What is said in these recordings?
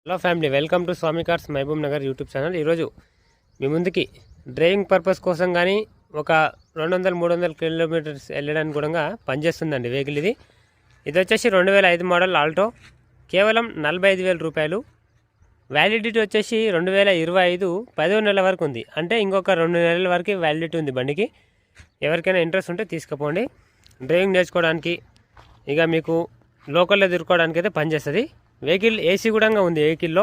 Hello family, welcome to Swami cars Mahbubnagar YouTube channel. ఈరోజు మీ ముందుకి డ్రైవింగ్ పర్పస్ కోసం కానీ ఒక 200-300 కిలోమీటర్స్ వెళ్ళడానికి కూడా పనిచేస్తుందండి వెహికల్. ఇది వచ్చేసి 2005 మోడల్ ఆల్టో. కేవలం 45,000 రూపాయలు. వ్యాలిడిటీ వచ్చేసి 2025 10వ నెల వరకు ఉంది. అంటే ఇంకొక 2 నెలల వరకు వ్యాలిడిటీ ఉంది బండికి. ఎవరికైనా ఇంట్రెస్ట్ ఉంటే తీసుకుపోండి. డ్రైవింగ్ నేర్చుకోవడానికి ఇక మీకు లోకల్లో తిరుక్కోవడానికి అయితే పనిచేస్తుంది. వెహికల్ ఏసీ కూడా ఉంది. వెహికల్లో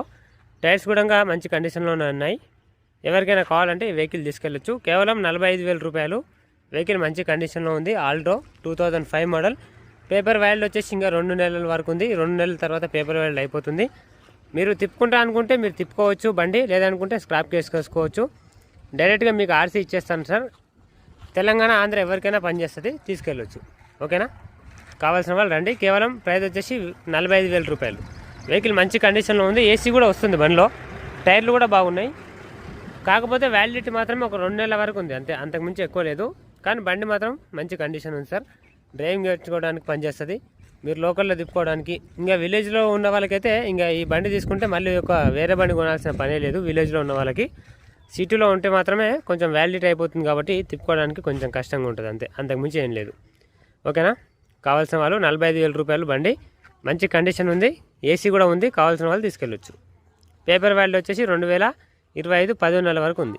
టైర్స్ కూడా మంచి కండిషన్లోనే ఉన్నాయి. ఎవరికైనా కావాలంటే ఈ వెహికల్ తీసుకెళ్ళచ్చు. కేవలం 45,000 రూపాయలు. వెహికల్ మంచి కండిషన్లో ఉంది. Alto 2005 model. పేపర్ వ్యాల్డ్ వచ్చేసి ఇంకా 2 నెలల వరకు ఉంది. 2 నెలల తర్వాత పేపర్ వ్యాల్డ్ అయిపోతుంది. మీరు తిప్పుకుంటా అనుకుంటే మీరు తిప్పుకోవచ్చు బండి, లేదనుకుంటే స్క్రాప్ చేసుకోవచ్చు. డైరెక్ట్గా మీకు ఆర్సీ ఇచ్చేస్తాను సార్. తెలంగాణ, ఆంధ్ర ఎవరికైనా పనిచేస్తుంది, తీసుకెళ్ళచ్చు. ఓకేనా? కావాల్సిన వాళ్ళు రండి. కేవలం ప్రైస్ వచ్చేసి 45,000 రూపాయలు. వెహికల్ మంచి కండిషన్లో ఉంది. ఏసీ కూడా వస్తుంది బండిలో. టైర్లు కూడా బాగున్నాయి. కాకపోతే వ్యాలిడిటీ మాత్రమే ఒక 2 నెలల వరకు ఉంది, అంతే. అంతకుమించి ఎక్కువ లేదు. కానీ బండి మాత్రం మంచి కండిషన్ ఉంది సార్. డ్రైవింగ్ నేర్చుకోవడానికి పనిచేస్తుంది. మీరు లోకల్లో తిప్పుకోవడానికి, ఇంకా విలేజ్లో ఉన్న వాళ్ళకైతే ఇంకా ఈ బండి తీసుకుంటే మళ్ళీ ఒక వేరే బండి కొనాల్సిన పనే లేదు. విలేజ్లో ఉన్న వాళ్ళకి. సిటీలో ఉంటే మాత్రమే కొంచెం వ్యాలిడిటీ అయిపోతుంది కాబట్టి తిప్పుకోవడానికి కొంచెం కష్టంగా ఉంటుంది, అంతే. అంతకుమించి ఏం లేదు. ఓకేనా? కావాల్సిన వాళ్ళు 45,000 రూపాయలు బండి. మంచి కండిషన్ ఉంది. ఏసీ కూడా ఉంది. కావాల్సిన వాళ్ళు తీసుకెళ్ళొచ్చు. పేపర్ వ్యాల్యూ వచ్చేసి 2025 10వ నెల వరకు ఉంది.